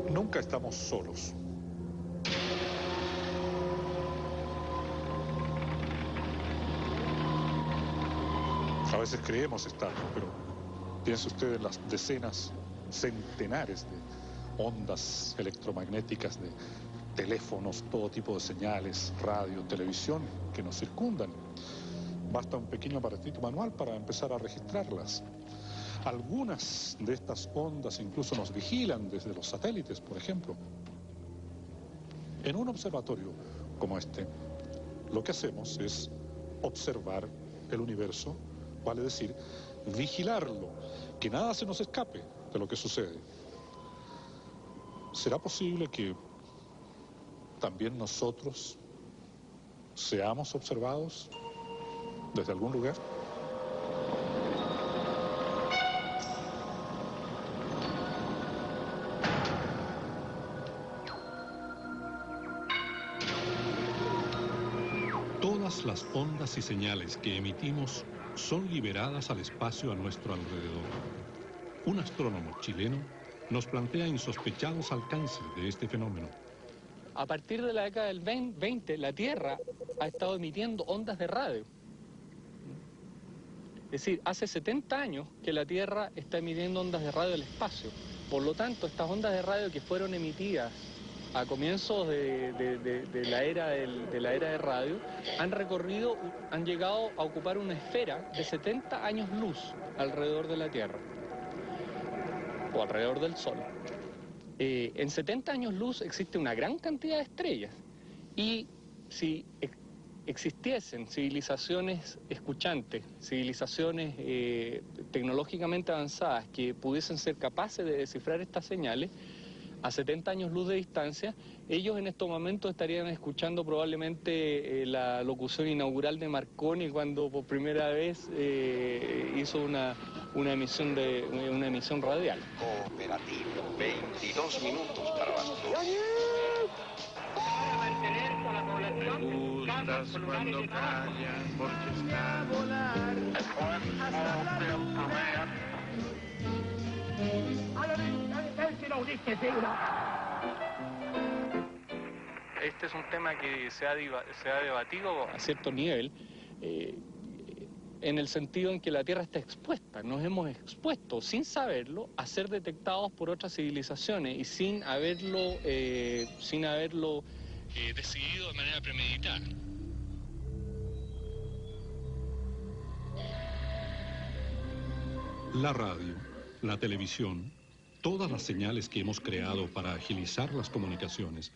Nunca estamos solos. A veces creemos estarlo, pero piense usted en las decenas, centenares de ondas electromagnéticas, de teléfonos, todo tipo de señales, radio, televisión, que nos circundan. Basta un pequeño aparatito manual para empezar a registrarlas. Algunas de estas ondas incluso nos vigilan desde los satélites, por ejemplo. En un observatorio como este, lo que hacemos es observar el universo, vale decir, vigilarlo, que nada se nos escape de lo que sucede. ¿Será posible que también nosotros seamos observados desde algún lugar? Todas las ondas y señales que emitimos son liberadas al espacio a nuestro alrededor. Un astrónomo chileno nos plantea insospechados alcances de este fenómeno. A partir de la década del 20, la Tierra ha estado emitiendo ondas de radio. Es decir, hace 70 años que la Tierra está emitiendo ondas de radio al espacio. Por lo tanto, estas ondas de radio que fueron emitidas a comienzos de la era de radio, han llegado a ocupar una esfera de 70 años luz alrededor de la Tierra, o alrededor del Sol. En 70 años luz existe una gran cantidad de estrellas, y si existiesen civilizaciones escuchantes, civilizaciones tecnológicamente avanzadas que pudiesen ser capaces de descifrar estas señales, a 70 años luz de distancia, ellos en estos momentos estarían escuchando probablemente la locución inaugural de Marconi cuando por primera vez hizo una emisión radial. Cooperativo, 22 minutos para las 2. Me gustas cuando callas porque está a volar. Este es un tema que se ha debatido a cierto nivel, en el sentido en que la Tierra está expuesta. Nos hemos expuesto, sin saberlo, a ser detectados por otras civilizaciones y sin haberlo decidido de manera premeditada. La radio, la televisión, todas las señales que hemos creado para agilizar las comunicaciones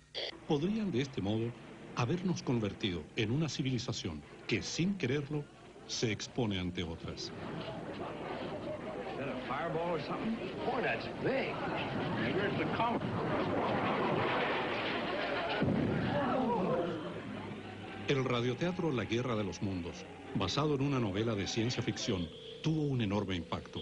podrían de este modo habernos convertido en una civilización que, sin quererlo, se expone ante otras. El radioteatro La Guerra de los Mundos, basado en una novela de ciencia ficción, tuvo un enorme impacto.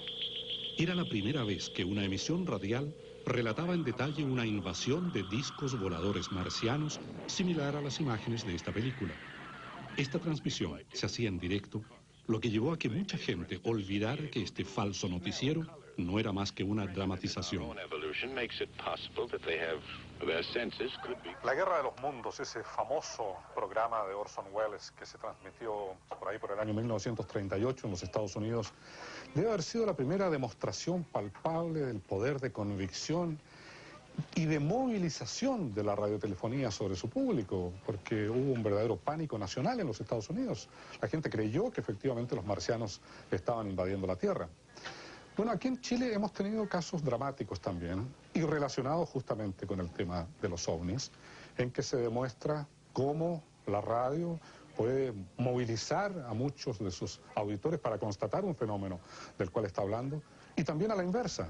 Era la primera vez que una emisión radial relataba en detalle una invasión de discos voladores marcianos similar a las imágenes de esta película. Esta transmisión se hacía en directo, lo que llevó a que mucha gente olvidara que este falso noticiero no era más que una dramatización. La Guerra de los Mundos, ese famoso programa de Orson Welles que se transmitió por ahí por el año 1938 en los Estados Unidos, debe haber sido la primera demostración palpable del poder de convicción y de movilización de la radiotelefonía sobre su público, porque hubo un verdadero pánico nacional en los Estados Unidos. La gente creyó que efectivamente los marcianos estaban invadiendo la Tierra. Bueno, aquí en Chile hemos tenido casos dramáticos también, y relacionados justamente con el tema de los ovnis, en que se demuestra cómo la radio puede movilizar a muchos de sus auditores para constatar un fenómeno del cual está hablando, y también a la inversa,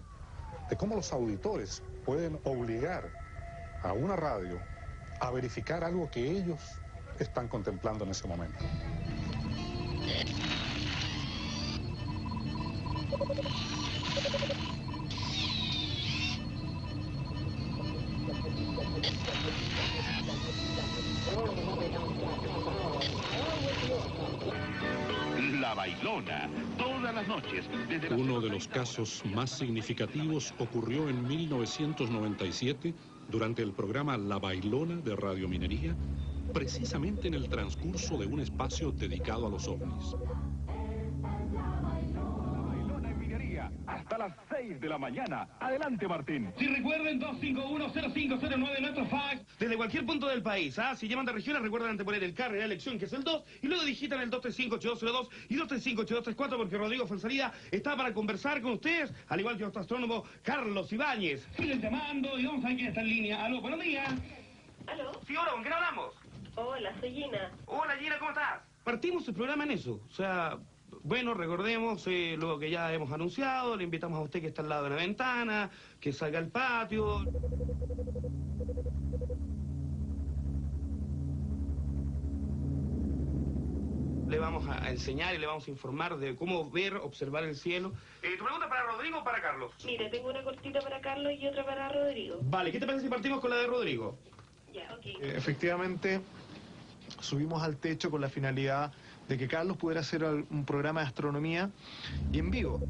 de cómo los auditores pueden obligar a una radio a verificar algo que ellos están contemplando en ese momento. La Bailona, todas las noches. Uno de los casos más significativos ocurrió en 1997 durante el programa La Bailona de Radio Minería, precisamente en el transcurso de un espacio dedicado a los ovnis. Hasta las 6 de la mañana. Adelante, Martín. Si recuerden, 251-0509, nuestro fax. Desde cualquier punto del país, si llaman de regiones, recuerden anteponer el carro de la elección, que es el 2, y luego digitan el 235-8202 y 235-8234, porque Rodrigo Fonsalida está para conversar con ustedes, al igual que nuestro astrónomo Carlos Ibáñez. Siguen llamando y vamos a ver quién está en línea. Aló, buenos días. ¿Aló? Sí, hola, ¿con quién hablamos? Hola, soy Gina. Hola, Gina, ¿cómo estás? Partimos el programa en eso, o sea... Bueno, recordemos lo que ya hemos anunciado, le invitamos a usted que está al lado de la ventana, que salga al patio. Le vamos a enseñar y le vamos a informar de cómo ver, observar el cielo. ¿Tu pregunta para Rodrigo o para Carlos? Mire, tengo una cortita para Carlos y otra para Rodrigo. Vale, ¿qué te parece si partimos con la de Rodrigo? Ya, ok. Efectivamente, subimos al techo con la finalidad de que Carlos pudiera hacer un programa de astronomía y en vivo.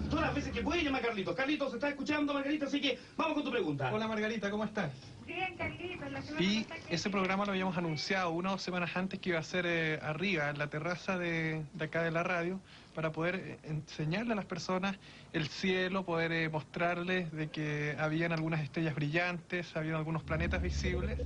Todas las veces que puede llamar a Carlitos. Carlitos, se está escuchando, Margarita, así que vamos con tu pregunta. Hola Margarita, ¿cómo estás? Bien, Carlitos, la semana Y pasada que- ese programa lo habíamos anunciado 1 o 2 semanas antes que iba a ser arriba, en la terraza de acá de la radio, para poder enseñarle a las personas el cielo, poder mostrarles de que habían algunas estrellas brillantes, habían algunos planetas visibles.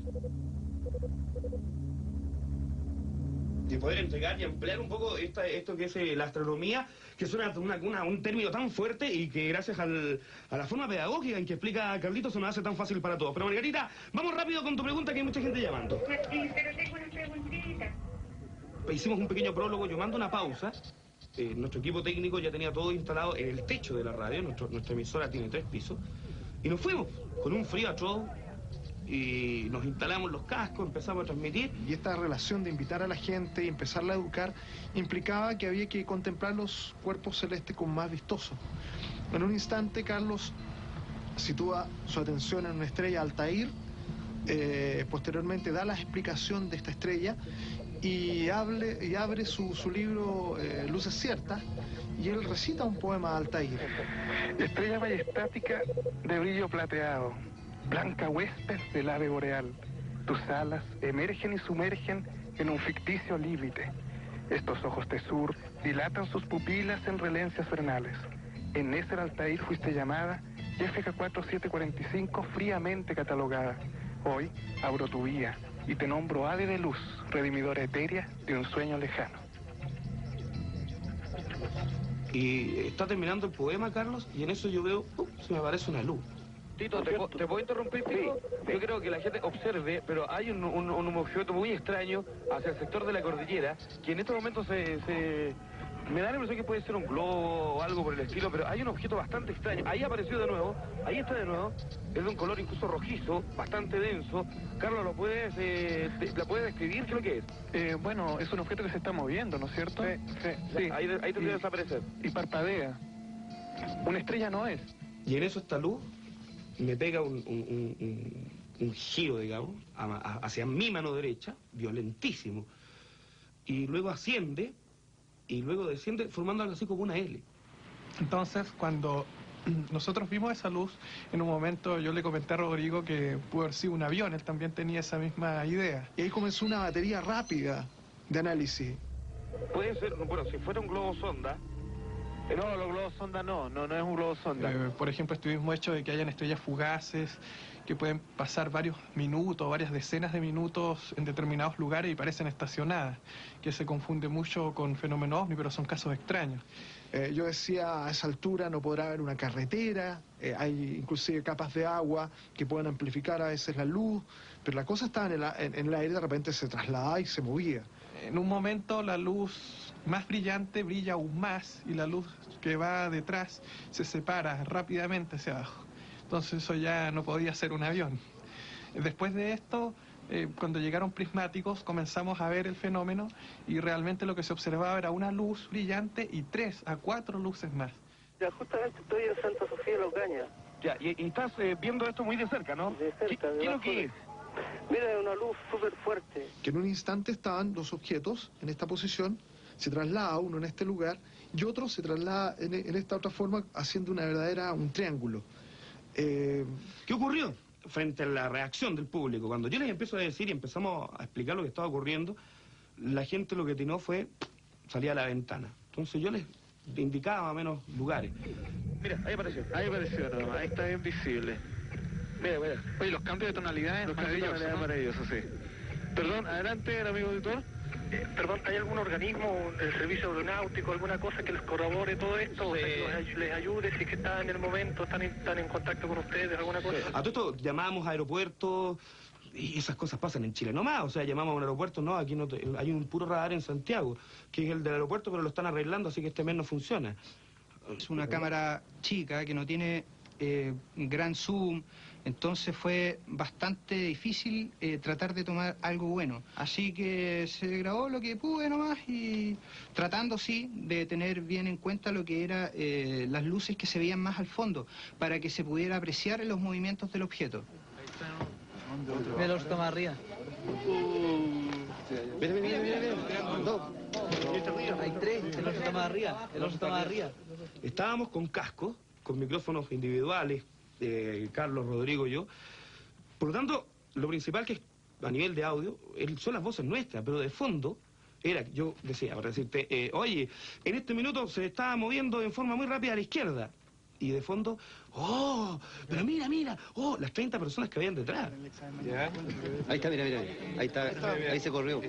De poder entregar y ampliar un poco esto que es la astronomía, que suena un término tan fuerte y que gracias a la forma pedagógica en que explica Carlitos se nos hace tan fácil para todos. Pero Margarita, vamos rápido con tu pregunta, que hay mucha gente llamando. Sí, pero tengo una preguntita. Hicimos un pequeño prólogo, yo mando una pausa. Nuestro equipo técnico ya tenía todo instalado en el techo de la radio, nuestra emisora tiene 3 pisos, y nos fuimos con un frío atroz. Y nos instalamos los cascos, empezamos a transmitir. Y esta relación de invitar a la gente y empezarla a educar implicaba que había que contemplar los cuerpos celestes con más vistoso. En un instante, Carlos sitúa su atención en una estrella Altair, posteriormente da la explicación de esta estrella y abre su libro Luces Ciertas, y él recita un poema de Altair. Estrella majestática de brillo plateado, blanca huésped del ave boreal, tus alas emergen y sumergen en un ficticio límite. Estos ojos de sur dilatan sus pupilas en relencias vernales. En ese Altair fuiste llamada YFK 4745 fríamente catalogada. Hoy abro tu vía y te nombro ave de luz, redimidora etérea de un sueño lejano. Y está terminando el poema, Carlos, y en eso yo veo, se me aparece una luz. Tito, ¿te puedo interrumpir, Tito? Sí. Yo creo que la gente observe, pero hay un objeto muy extraño hacia el sector de la cordillera, que en estos momentos me da la impresión que puede ser un globo o algo por el estilo, pero hay un objeto bastante extraño. Ahí apareció de nuevo, ahí está de nuevo, es de un color incluso rojizo, bastante denso. Carlos, ¿la puedes describir? ¿Qué es lo que es? Bueno, es un objeto que se está moviendo, ¿no es cierto? Sí. Ahí tendría que desaparecer. Y parpadea. Una estrella no es. Y en eso esta luz me pega un giro, digamos, hacia mi mano derecha, violentísimo, y luego asciende, y luego desciende formando algo así como una L. Entonces, cuando nosotros vimos esa luz, en un momento yo le comenté a Rodrigo que pudo haber sido un avión, él también tenía esa misma idea. Y ahí comenzó una batería rápida de análisis. Puede ser, bueno, si fuera un globo sonda. No, los globos sonda no es un globo sonda. Por ejemplo, este mismo hecho de que hayan estrellas fugaces que pueden pasar varios minutos, varias decenas de minutos en determinados lugares y parecen estacionadas, que se confunde mucho con fenómenos ovni, pero son casos extraños. Yo decía, a esa altura no podrá haber una carretera, hay inclusive capas de agua que pueden amplificar a veces la luz, pero la cosa estaba en el aire, de repente se trasladaba y se movía. En un momento la luz más brillante brilla aún más y la luz que va detrás se separa rápidamente hacia abajo. Entonces eso ya no podía ser un avión. Después de esto, cuando llegaron prismáticos, comenzamos a ver el fenómeno y realmente lo que se observaba era una luz brillante y 3 a 4 luces más. Ya, justamente estoy en Santa Sofía de la Ocaña. Ya, y estás viendo esto muy de cerca, ¿no? De cerca, ¿Qué es lo que es? Mira, es una luz súper fuerte. Que que en un instante estaban dos objetos en esta posición, se traslada uno en este lugar y otro se traslada en esta otra forma haciendo un triángulo. ¿Qué ocurrió frente a la reacción del público? Cuando yo les empiezo a decir y empezamos a explicar lo que estaba ocurriendo, la gente lo que atinó fue salir a la ventana. Entonces yo les indicaba más o menos lugares. Mira, ahí apareció no, ahí está bien visible. Mira. Oye, los cambios de tonalidades maravillosos, sí. Perdón, adelante, el amigo auditor. Perdón, ¿hay algún organismo, el servicio aeronáutico, alguna cosa que les corrobore todo esto? Sí. O sea, que les ayude, si es que están en el momento, están en contacto con ustedes, alguna cosa. A todo esto llamamos a aeropuertos y esas cosas pasan en Chile nomás. O sea, llamamos a un aeropuerto, no, aquí no hay un puro radar en Santiago, que es el del aeropuerto, pero lo están arreglando, así que este mes no funciona. Es una cámara chica que no tiene gran zoom, entonces fue bastante difícil tratar de tomar algo bueno. Así que se grabó lo que pude nomás y tratando sí de tener bien en cuenta lo que eran las luces que se veían más al fondo para que se pudiera apreciar los movimientos del objeto. El oso toma arriba. Hay tres, el oso toma arriba. Estábamos con cascos, con micrófonos individuales, Carlos, Rodrigo y yo. Por lo tanto, lo principal que es a nivel de audio son las voces nuestras, pero de fondo era, yo decía, para decirte, oye, en este minuto se estaba moviendo en forma muy rápida a la izquierda. Y de fondo, ¡oh! Pero mira, ¡oh! Las 30 personas que habían detrás. ¿Ya? Ahí está, mira. Ahí está, ahí se corrió.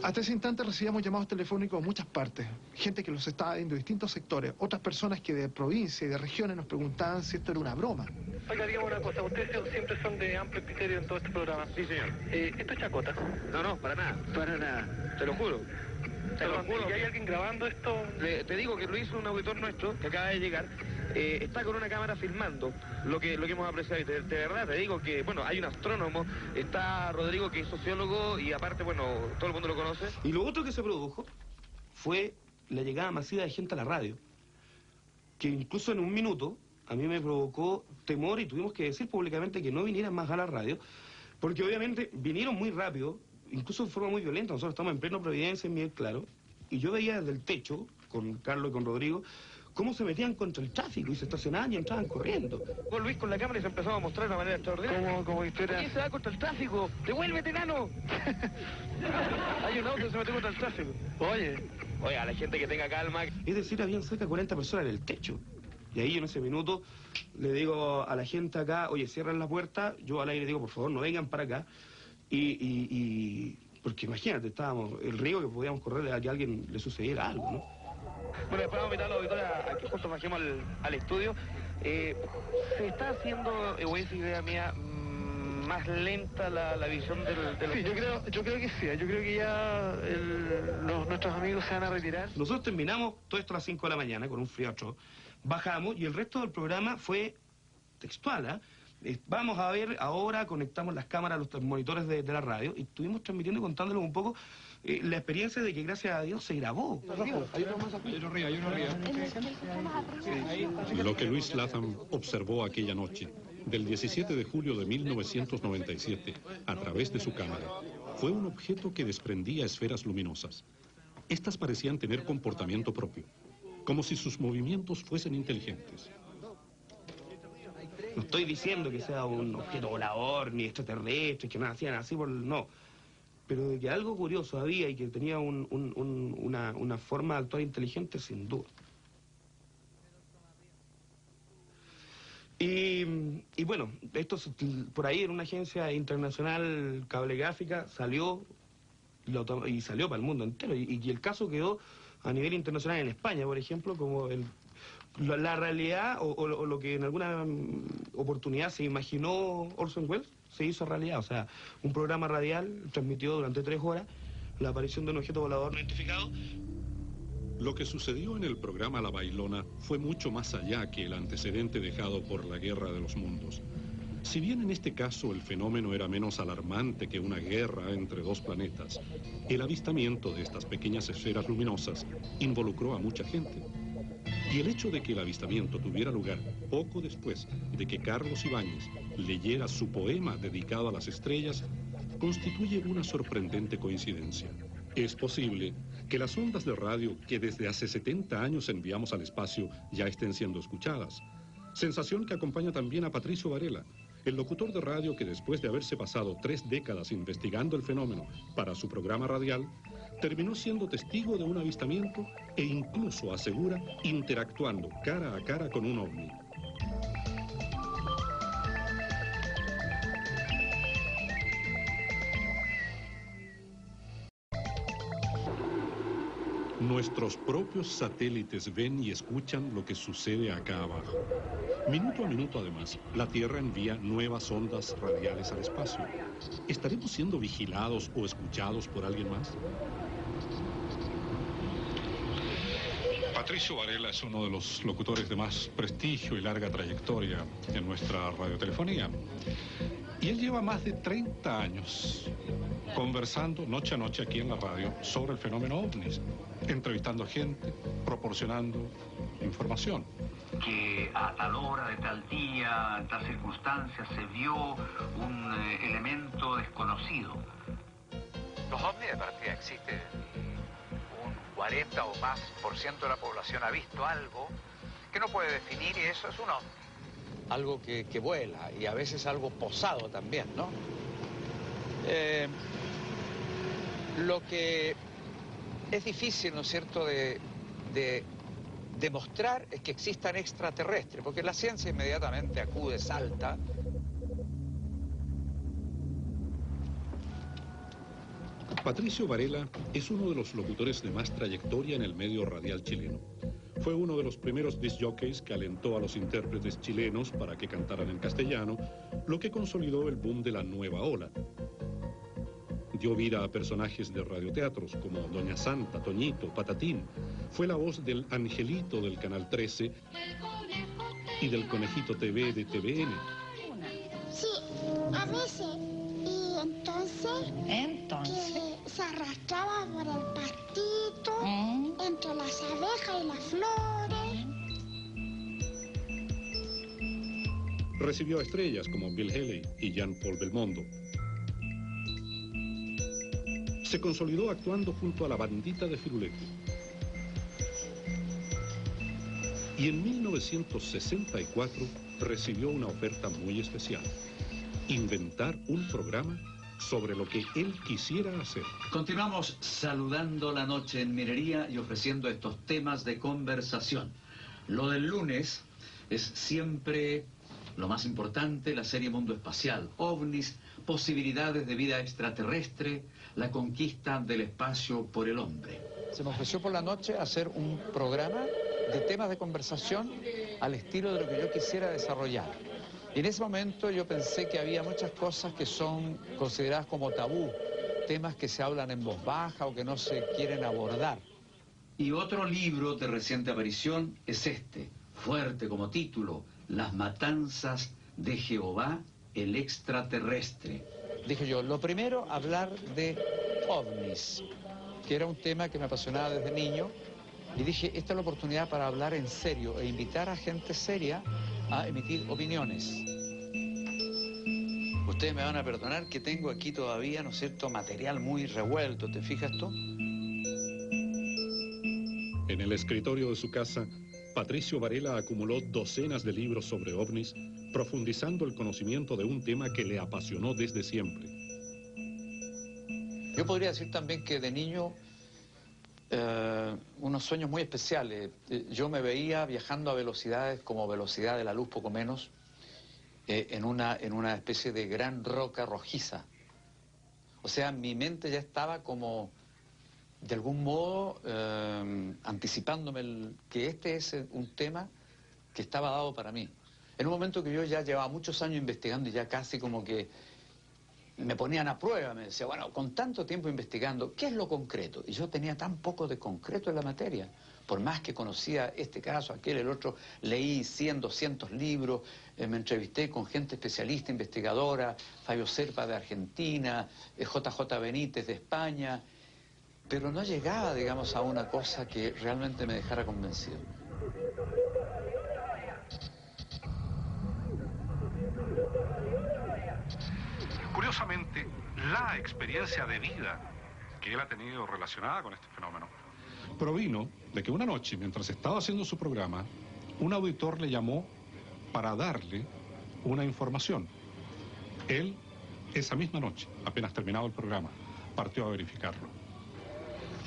Hasta ese instante recibíamos llamados telefónicos de muchas partes, gente que los estaba viendo de distintos sectores, otras personas que de provincia y de regiones nos preguntaban si esto era una broma. Oiga, digamos una cosa, ustedes siempre son de amplio criterio en todo este programa. Sí, señor. ¿Esto es chacota? No, para nada. Te lo juro. ¿Y hay alguien grabando esto? Te digo que lo hizo un auditor nuestro que acaba de llegar. Está con una cámara filmando lo que hemos apreciado. Y de verdad te digo que, bueno, hay un astrónomo, está Rodrigo que es sociólogo y aparte, bueno, todo el mundo lo conoce. Y lo otro que se produjo fue la llegada masiva de gente a la radio, que incluso en un minuto a mí me provocó temor y tuvimos que decir públicamente que no vinieran más a la radio, porque obviamente vinieron muy rápido, incluso de forma muy violenta. Nosotros estamos en pleno Providencia, en Miguel Claro, y yo veía desde el techo, con Carlos y con Rodrigo, cómo se metían contra el tráfico y se estacionaban y entraban corriendo. Con Luis con la cámara y se empezó a mostrar de una manera extraordinaria. ¿Cómo historia? ¿Quién se va contra el tráfico? ¡Devuélvete, nano! Hay un auto que se metió contra el tráfico. Oye, a la gente que tenga calma. Es decir, habían cerca de 40 personas en el techo. Y ahí en ese minuto le digo a la gente acá, oye, cierran la puerta, yo al aire digo, por favor, no vengan para acá. Porque imagínate, estábamos, el riesgo que podíamos correr a que a alguien le sucediera algo, ¿no? Bueno, después vamos a invitar a la auditoría a que justo bajemos al estudio. Se está haciendo, o es idea mía, más lenta la visión del Sí, yo creo que sí. Yo creo que ya nuestros amigos se van a retirar. Nosotros terminamos todo esto a las 5 de la mañana con un frío atroz. Bajamos y el resto del programa fue textual, vamos a ver, ahora conectamos las cámaras a los monitores de la radio y estuvimos transmitiendo y contándoles un poco la experiencia de que gracias a Dios se grabó. Hay uno arriba. Lo que Luis Latham observó aquella noche, del 17 de julio de 1997, a través de su cámara, fue un objeto que desprendía esferas luminosas. Estas parecían tener comportamiento propio, como si sus movimientos fuesen inteligentes. No estoy diciendo que sea un objeto volador, ni extraterrestre, que nacían así no. Pero de que algo curioso había y que tenía una forma de actuar inteligente, sin duda. Y bueno, esto por ahí en una agencia internacional cablegráfica salió y salió para el mundo entero. Y el caso quedó a nivel internacional en España, por ejemplo, como la realidad o lo que en alguna oportunidad se imaginó Orson Welles se hizo realidad. O sea, un programa radial transmitió durante 3 horas la aparición de un objeto volador no identificado. Lo que sucedió en el programa La Bailona fue mucho más allá que el antecedente dejado por la Guerra de los Mundos. Si bien en este caso el fenómeno era menos alarmante que una guerra entre 2 planetas, el avistamiento de estas pequeñas esferas luminosas involucró a mucha gente. Y el hecho de que el avistamiento tuviera lugar poco después de que Carlos Ibáñez leyera su poema dedicado a las estrellas constituye una sorprendente coincidencia. Es posible que las ondas de radio que desde hace 70 años enviamos al espacio ya estén siendo escuchadas. Sensación que acompaña también a Patricio Varela, el locutor de radio que después de haberse pasado 3 décadas investigando el fenómeno para su programa radial, terminó siendo testigo de un avistamiento e incluso asegura interactuando cara a cara con un ovni. Nuestros propios satélites ven y escuchan lo que sucede acá abajo. Minuto a minuto, además, la Tierra envía nuevas ondas radiales al espacio. ¿Estaremos siendo vigilados o escuchados por alguien más? Patricio Varela es uno de los locutores de más prestigio y larga trayectoria en nuestra radiotelefonía. Y él lleva más de 30 años conversando noche a noche aquí en la radio sobre el fenómeno ovnis, entrevistando a gente, proporcionando información. Que a tal hora, de tal día, en tal circunstancia, se vio un elemento desconocido. Los ovnis de partida existen. Un 40 o más % de la población ha visto algo que no puede definir y eso es un ovni. Algo que vuela y a veces algo posado también, ¿no? Lo que es difícil, ¿no es cierto?, de demostrar es que existan extraterrestres, porque la ciencia inmediatamente acude, salta. Patricio Varela es uno de los locutores de más trayectoria en el medio radial chileno. Fue uno de los primeros disc jockeys que alentó a los intérpretes chilenos para que cantaran en castellano, lo que consolidó el boom de la nueva ola. Dio vida a personajes de radioteatros como Doña Santa, Toñito, Patatín. Fue la voz del Angelito del Canal 13 y del Conejito TV de TVN. Sí, a veces. Y entonces que se arrastraba por el pastito, entre las abejas y las flores. Recibió a estrellas como Bill Haley y Jean-Paul Belmondo. Se consolidó actuando junto a la bandita de Firulete. Y en 1964 recibió una oferta muy especial: inventar un programa sobre lo que él quisiera hacer. Continuamos saludando la noche en Minería y ofreciendo estos temas de conversación. Lo del lunes es siempre lo más importante, la serie Mundo Espacial, ovnis, posibilidades de vida extraterrestre, la conquista del espacio por el hombre. Se me ofreció por la noche hacer un programa de temas de conversación al estilo de lo que yo quisiera desarrollar. Y en ese momento yo pensé que había muchas cosas que son consideradas como tabú, temas que se hablan en voz baja o que no se quieren abordar. Y otro libro de reciente aparición es este, fuerte como título, Las matanzas de Jehová, el extraterrestre. Dije yo, lo primero, hablar de ovnis, que era un tema que me apasionaba desde niño, y dije, esta es la oportunidad para hablar en serio e invitar a gente seria a emitir opiniones. Ustedes me van a perdonar que tengo aquí todavía, ¿no es cierto?, material muy revuelto, ¿te fijas tú? En el escritorio de su casa, Patricio Varela acumuló docenas de libros sobre ovnis, profundizando el conocimiento de un tema que le apasionó desde siempre. Yo podría decir también que de niño, unos sueños muy especiales. Yo me veía viajando a velocidades como velocidad de la luz, poco menos, en una especie de gran roca rojiza. O sea, mi mente ya estaba como, de algún modo, anticipándome que este es un tema que estaba dado para mí. En un momento que yo ya llevaba muchos años investigando y ya casi como que me ponían a prueba, me decía, bueno, con tanto tiempo investigando, ¿qué es lo concreto? Y yo tenía tan poco de concreto en la materia. Por más que conocía este caso, aquel, el otro, leí 100, 200 libros, me entrevisté con gente especialista, investigadora, Fabio Serpa de Argentina, JJ Benítez de España, pero no llegaba, digamos, a una cosa que realmente me dejara convencido. Curiosamente, la experiencia de vida que él ha tenido relacionada con este fenómeno provino de que una noche, mientras estaba haciendo su programa, un auditor le llamó para darle una información. Él, esa misma noche, apenas terminado el programa, partió a verificarlo.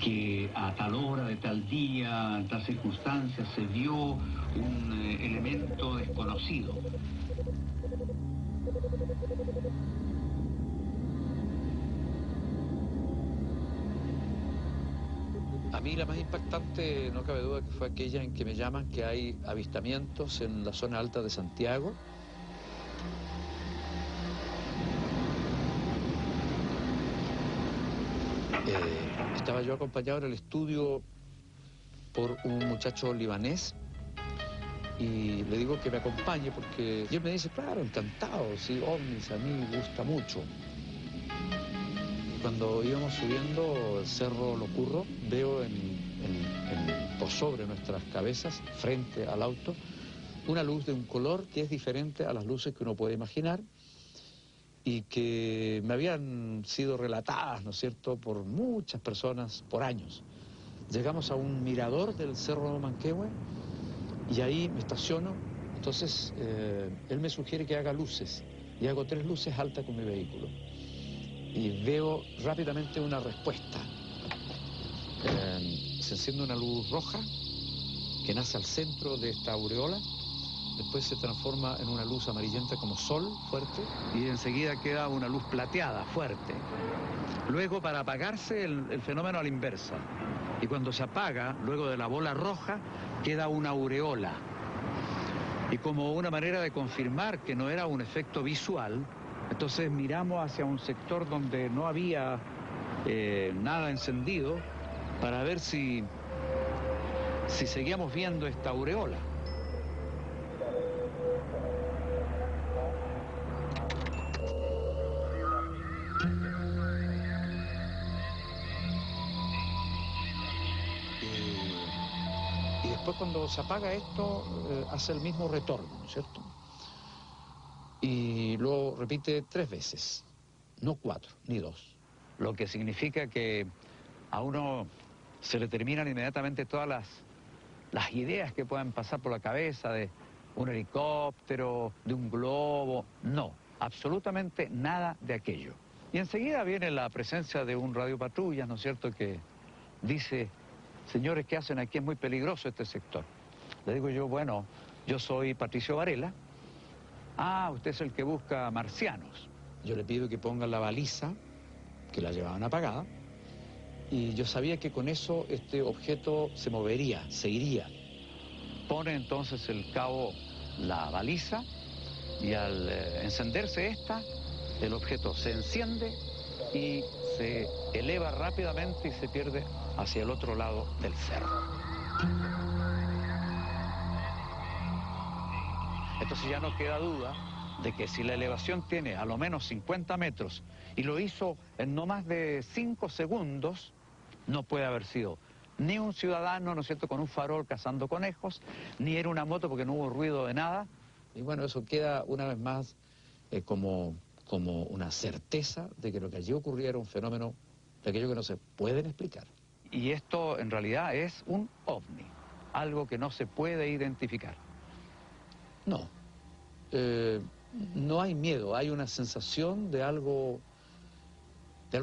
Que a tal hora de tal día, en tal circunstancia, se vio un elemento desconocido. A mí la más impactante, no cabe duda, que fue aquella en que me llaman que hay avistamientos en la zona alta de Santiago. Estaba yo acompañado en el estudio por un muchacho libanés y le digo que me acompañe porque y él me dice, claro, encantado, sí, ovnis, a mí me gusta mucho. Cuando íbamos subiendo el Cerro Locurro, veo por sobre nuestras cabezas, frente al auto, una luz de un color que es diferente a las luces que uno puede imaginar y que me habían sido relatadas, ¿no es cierto?, por muchas personas por años. Llegamos a un mirador del Cerro Manquehue y ahí me estaciono. Entonces él me sugiere que haga luces y hago 3 luces altas con mi vehículo. Y veo rápidamente una respuesta. Se enciende una luz roja que nace al centro de esta aureola, después se transforma en una luz amarillenta como sol, fuerte, y enseguida queda una luz plateada, fuerte. Luego, para apagarse, el fenómeno a la inversa. Y cuando se apaga, luego de la bola roja, queda una aureola. Y como una manera de confirmar que no era un efecto visual, entonces miramos hacia un sector donde no había nada encendido para ver si seguíamos viendo esta aureola. Y después cuando se apaga esto, hace el mismo retorno, ¿no es cierto? Y lo repite 3 veces, no 4, ni 2. Lo que significa que a uno se le terminan inmediatamente todas las ideas que puedan pasar por la cabeza de un helicóptero, de un globo. No, absolutamente nada de aquello. Y enseguida viene la presencia de un radiopatrullas, ¿no es cierto?, que dice, señores, ¿qué hacen aquí? Es muy peligroso este sector. Le digo yo, bueno, yo soy Patricio Varela. Ah, usted es el que busca marcianos. Yo le pido que pongan la baliza, que la llevaban apagada, y yo sabía que con eso este objeto se movería, se iría. Pone entonces el cabo la baliza, y al encenderse esta, el objeto se enciende y se eleva rápidamente y se pierde hacia el otro lado del cerro. Entonces ya no queda duda de que si la elevación tiene a lo menos 50 metros y lo hizo en no más de 5 segundos, no puede haber sido ni un ciudadano, ¿no es cierto?, con un farol cazando conejos, ni era una moto porque no hubo ruido de nada. Y bueno, eso queda una vez más como una certeza de que lo que allí ocurría era un fenómeno de aquello que no se pueden explicar. Y esto en realidad es un ovni, algo que no se puede identificar. No, no hay miedo, hay una sensación de algo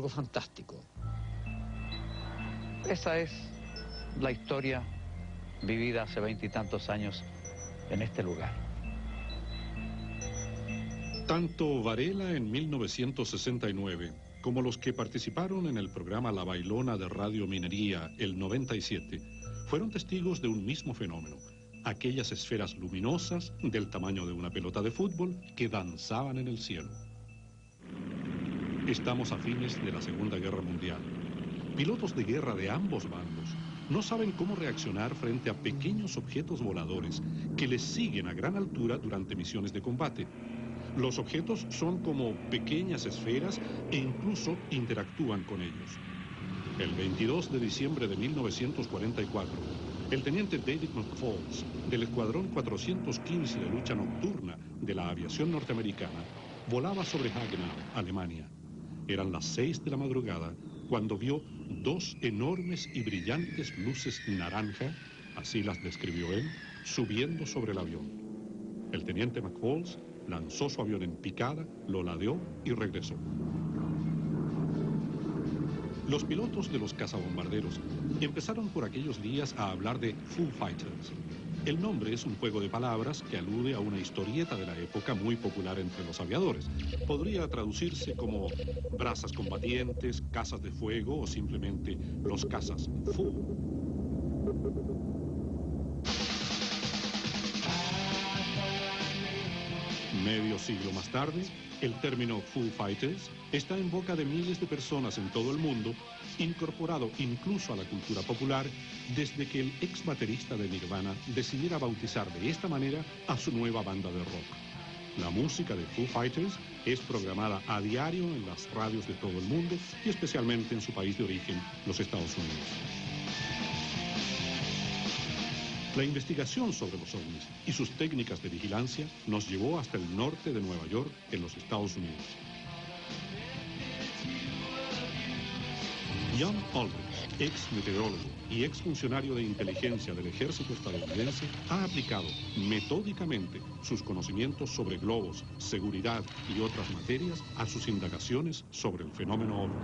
fantástico. Esa es la historia vivida hace 20 y tantos años en este lugar. Tanto Varela en 1969 como los que participaron en el programa La Bailona de Radio Minería el 97 fueron testigos de un mismo fenómeno. Aquellas esferas luminosas del tamaño de una pelota de fútbol que danzaban en el cielo. Estamos a fines de la Segunda Guerra Mundial. Pilotos de guerra de ambos bandos no saben cómo reaccionar frente a pequeños objetos voladores que les siguen a gran altura durante misiones de combate. Los objetos son como pequeñas esferas e incluso interactúan con ellos. El 22 de diciembre de 1944, El teniente David McFalls, del Escuadrón 415 de lucha nocturna de la aviación norteamericana, volaba sobre Hagenau, Alemania. Eran las 6 de la madrugada cuando vio 2 enormes y brillantes luces naranja, así las describió él, subiendo sobre el avión. El teniente McFalls lanzó su avión en picada, lo ladeó y regresó. Los pilotos de los cazabombarderos empezaron por aquellos días a hablar de Foo Fighters. El nombre es un juego de palabras que alude a una historieta de la época muy popular entre los aviadores. Podría traducirse como brasas combatientes, casas de fuego o simplemente los cazas Foo. Medio siglo más tarde, el término Foo Fighters está en boca de miles de personas en todo el mundo, incorporado incluso a la cultura popular, desde que el ex baterista de Nirvana decidiera bautizar de esta manera a su nueva banda de rock. La música de Foo Fighters es programada a diario en las radios de todo el mundo y especialmente en su país de origen, los Estados Unidos. La investigación sobre los ovnis y sus técnicas de vigilancia nos llevó hasta el norte de Nueva York, en los Estados Unidos. John Aldrich, ex meteorólogo y ex funcionario de inteligencia del ejército estadounidense, ha aplicado metódicamente sus conocimientos sobre globos, seguridad y otras materias a sus indagaciones sobre el fenómeno ovni.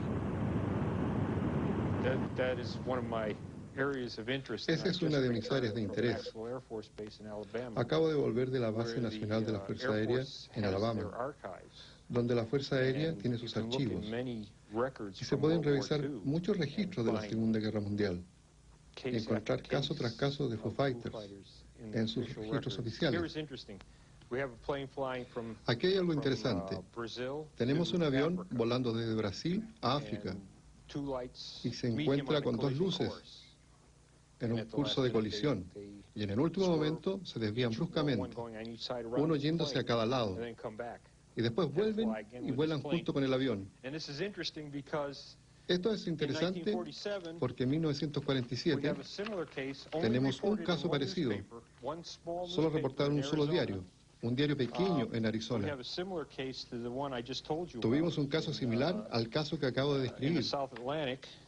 Esa es una de mis áreas de interés. Acabo de volver de la Base Nacional de la Fuerza Aérea en Alabama, donde la Fuerza Aérea tiene sus archivos y se pueden revisar muchos registros de la Segunda Guerra Mundial y encontrar caso tras caso de Foo Fighters en sus registros oficiales. Aquí hay algo interesante. Tenemos un avión volando desde Brasil a África y se encuentra con 2 luces en un curso de colisión, y en el último momento se desvían bruscamente, uno yéndose a cada lado, y después vuelven y vuelan junto con el avión. Esto es interesante porque en 1947 tenemos un caso parecido, solo reportaron un solo diario, un diario pequeño en Arizona. Tuvimos un caso similar al caso que acabo de describir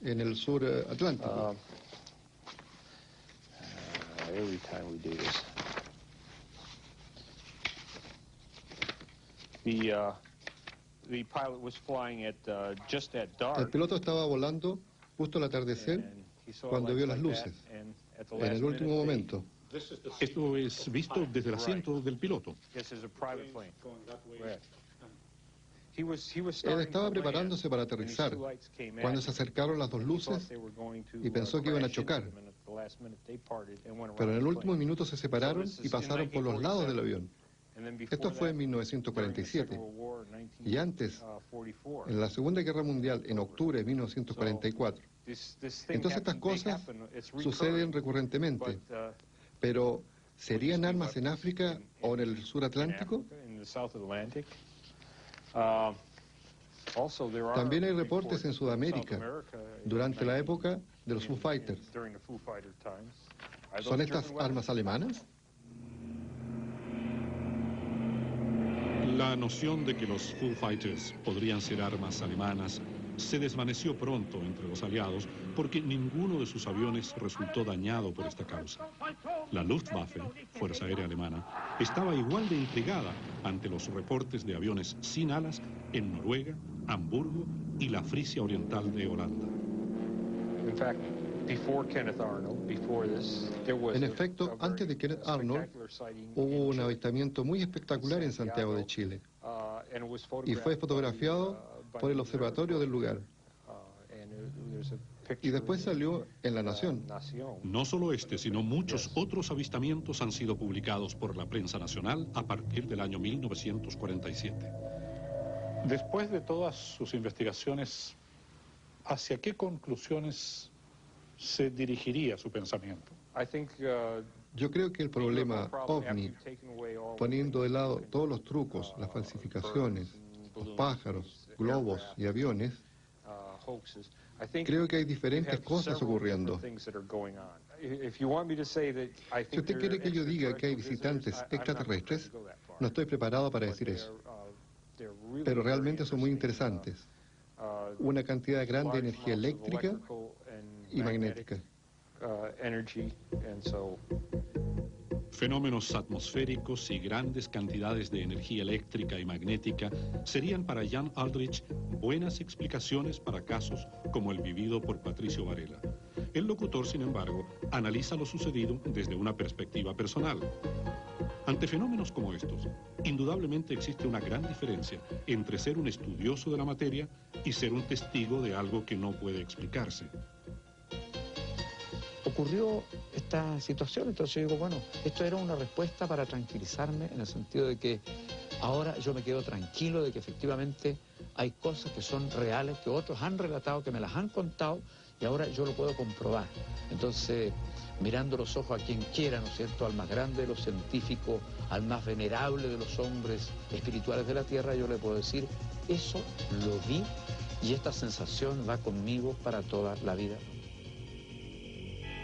en el sur Atlántico. Every time we do this. The pilot was flying at just at dark. El piloto estaba volando justo al atardecer cuando vio las luces, en el último momento. Esto es visto desde el asiento del piloto. Él estaba preparándose para aterrizar cuando se acercaron las 2 luces y pensó que iban a chocar. Pero en el último minuto se separaron y pasaron por los lados del avión. Esto fue en 1947. Y antes, en la Segunda Guerra Mundial, en octubre de 1944. Entonces estas cosas suceden recurrentemente. Pero, ¿serían armas en África o en el sur Atlántico? También hay reportes en Sudamérica, durante la época de los Foo Fighters. ¿Son estas armas alemanas? La noción de que los Foo Fighters podrían ser armas alemanas se desvaneció pronto entre los aliados porque ninguno de sus aviones resultó dañado por esta causa. La Luftwaffe, Fuerza Aérea Alemana, estaba igual de intrigada ante los reportes de aviones sin alas en Noruega, Hamburgo y la Frisia Oriental de Holanda. En efecto, antes de Kenneth Arnold, hubo un avistamiento muy espectacular en Santiago de Chile y fue fotografiado por el observatorio del lugar. Y después salió en La Nación. No solo este, sino muchos otros avistamientos han sido publicados por la prensa nacional a partir del año 1947. Después de todas sus investigaciones, ¿hacia qué conclusiones se dirigiría su pensamiento? Yo creo que el problema OVNI, poniendo de lado todos los trucos, las falsificaciones, los pájaros, globos y aviones, Creo que hay diferentes cosas ocurriendo. Si usted quiere que yo diga que hay visitantes extraterrestres, no estoy preparado para decir eso. Pero realmente son muy interesantes. Una cantidad grande de energía eléctrica y magnética. Fenómenos atmosféricos y grandes cantidades de energía eléctrica y magnética serían para Jan Aldrich buenas explicaciones para casos como el vivido por Patricio Varela. El locutor, sin embargo, analiza lo sucedido desde una perspectiva personal. Ante fenómenos como estos, indudablemente existe una gran diferencia entre ser un estudioso de la materia y ser un testigo de algo que no puede explicarse. Ocurrió esta situación, entonces yo digo, bueno, esto era una respuesta para tranquilizarme en el sentido de que ahora yo me quedo tranquilo de que efectivamente hay cosas que son reales, que otros han relatado, que me las han contado y ahora yo lo puedo comprobar. Entonces, mirando los ojos a quien quiera, ¿no es cierto?, al más grande de los científicos, al más venerable de los hombres espirituales de la Tierra, yo le puedo decir, eso lo vi y esta sensación va conmigo para toda la vida.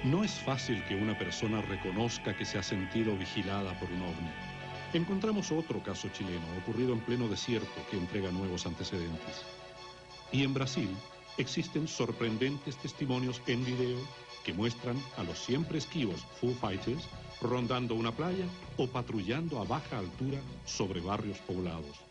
No es fácil que una persona reconozca que se ha sentido vigilada por un ovni. Encontramos otro caso chileno, ocurrido en pleno desierto, que entrega nuevos antecedentes. Y en Brasil existen sorprendentes testimonios en video que muestran a los siempre esquivos Foo Fighters rondando una playa o patrullando a baja altura sobre barrios poblados.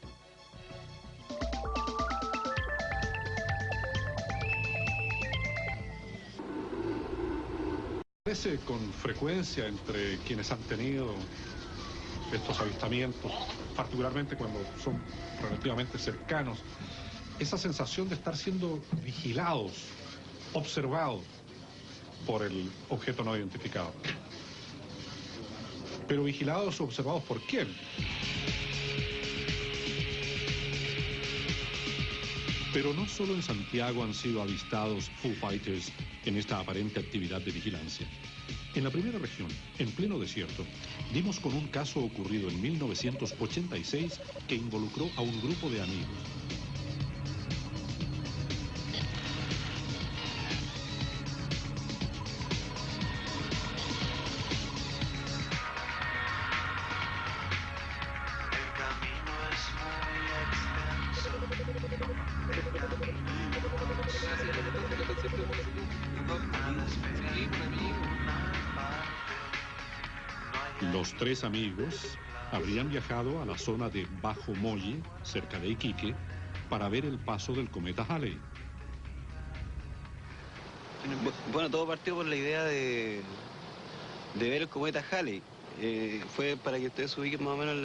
Aparece con frecuencia entre quienes han tenido estos avistamientos, particularmente cuando son relativamente cercanos, esa sensación de estar siendo vigilados, observados por el objeto no identificado. Pero vigilados o observados ¿por quién? Pero no solo en Santiago han sido avistados Foo Fighters en esta aparente actividad de vigilancia. En la primera región, en pleno desierto, dimos con un caso ocurrido en 1986 que involucró a un grupo de amigos. Los tres amigos habrían viajado a la zona de Bajo Molle, cerca de Iquique, para ver el paso del cometa Halley. Bueno, todo partió por la idea de ver el cometa Halley. Fue para que ustedes se ubiquen más o menos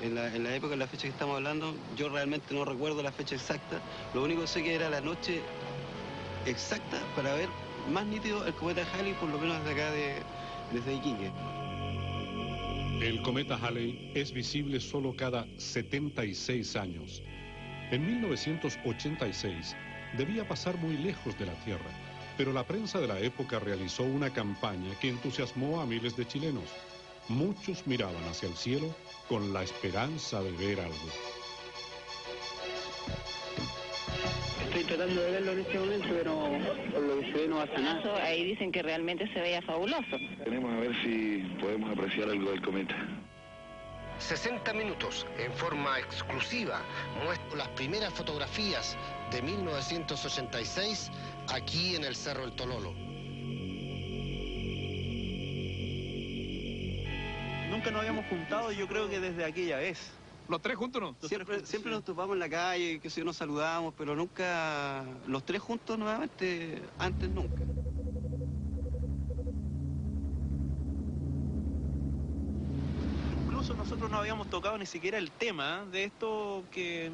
en la época, en la fecha que estamos hablando. Yo realmente no recuerdo la fecha exacta. Lo único que sé que era la noche exacta para ver más nítido el cometa Halley, por lo menos desde acá, desde Iquique. El cometa Halley es visible solo cada 76 años. En 1986 debía pasar muy lejos de la Tierra, pero la prensa de la época realizó una campaña que entusiasmó a miles de chilenos. Muchos miraban hacia el cielo con la esperanza de ver algo. Estoy tratando de verlo en este momento, pero por lo que se ve no pasa nada. Ahí dicen que realmente se veía fabuloso. Tenemos a ver si podemos apreciar algo del cometa. 60 minutos, en forma exclusiva, muestro las primeras fotografías de 1986 aquí en el Cerro El Tololo. Nunca nos habíamos juntado, yo creo que desde aquella vez. ¿Los tres juntos no? Siempre nos topamos en la calle, que si nos saludamos, pero nunca los tres juntos nuevamente, antes nunca. Incluso nosotros no habíamos tocado ni siquiera el tema de esto, que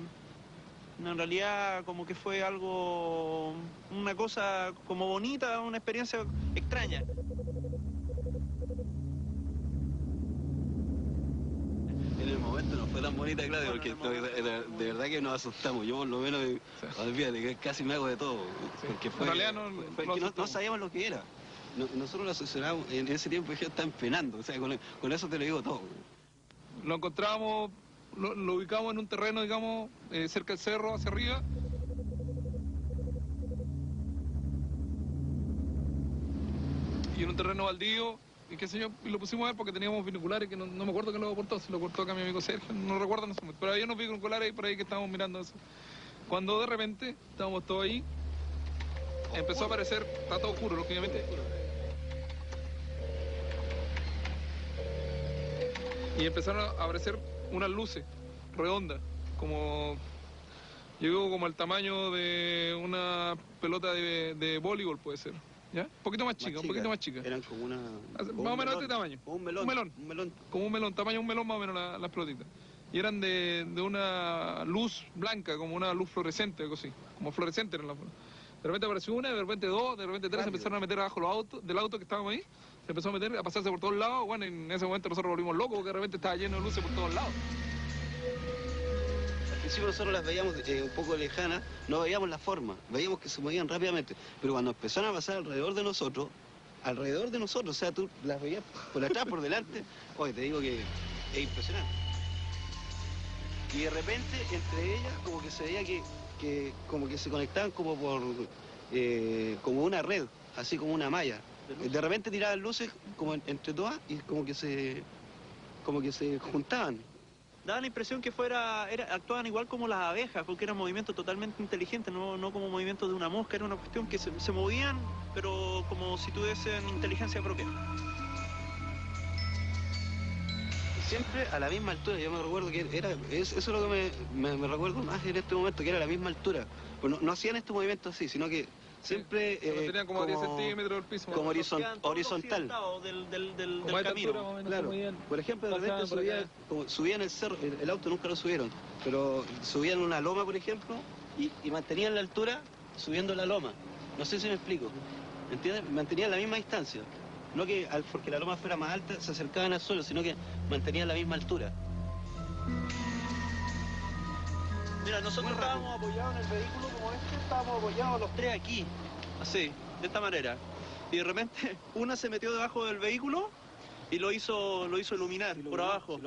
en realidad como que fue algo, una cosa como bonita, una experiencia extraña. En el momento no fue tan bonita, claro, porque de verdad que nos asustamos. Yo por lo menos, olvídate, que casi me hago de todo. Porque fue, en realidad no sabíamos lo que era. Nosotros lo asesoramos, en ese tiempo ellos estaban penando, o sea, con eso te lo digo todo. Lo encontramos, lo ubicamos en un terreno, digamos, cerca del cerro, hacia arriba. y en un terreno baldío, y qué sé yo, y lo pusimos a ver porque teníamos binoculares, que no me acuerdo quién lo aportó, si lo aportó acá mi amigo Sergio, no recuerdo en ese momento, pero había unos binoculares por ahí que estábamos mirando eso. Cuando de repente, estábamos todos ahí, empezó a aparecer, está todo oscuro, lógicamente, y empezaron a aparecer unas luces redondas, como... Llegó como al tamaño de una pelota de voleibol, puede ser. ¿Ya? Un poquito más chica, un poquito más chica. Eran como una... Más o menos de este tamaño. Como un melón. Como un melón, tamaño de un melón más o menos las pelotitas. Y eran de una luz blanca, como una luz fluorescente, algo así. Como fluorescente eran las. De repente apareció una, de repente dos, de repente tres, se empezaron a meter abajo los autos, del auto que estábamos ahí. Se empezó a meter, a pasarse por todos lados. Bueno, en ese momento nosotros volvimos locos porque de repente estaba lleno de luces por todos lados. Al principio nosotros las veíamos un poco lejanas, no veíamos la forma, veíamos que se movían rápidamente, pero cuando empezaron a pasar alrededor de nosotros, o sea, tú las veías por atrás, por delante, oye, te digo que es impresionante. Y de repente, entre ellas, como que se veía que como que se conectaban como por, como una red, así como una malla. De repente tiraban luces como entre todas y como que se juntaban. Daba la impresión que actuaban igual como las abejas, porque eran movimientos totalmente inteligentes, no como movimientos de una mosca, era una cuestión que se movían, pero como si tuviesen inteligencia propia. Siempre a la misma altura, yo me recuerdo que eso es lo que me recuerdo más en este momento, que era a la misma altura. Pues no hacían estos movimientos así, sino que siempre... se mantenían como a 10 centímetros del piso. Como horizontal. Del camino. Claro. Por ejemplo, de repente subían el cerro, el auto nunca lo subieron, pero subían una loma, por ejemplo, y mantenían la altura subiendo la loma. No sé si me explico. ¿Entiendes? Mantenían la misma distancia. No que porque la loma fuera más alta se acercaban al suelo, sino que mantenían la misma altura. Mira, nosotros estábamos apoyados en el vehículo como estábamos apoyados los tres aquí, así, de esta manera. Y de repente una se metió debajo del vehículo y lo hizo iluminar por abajo.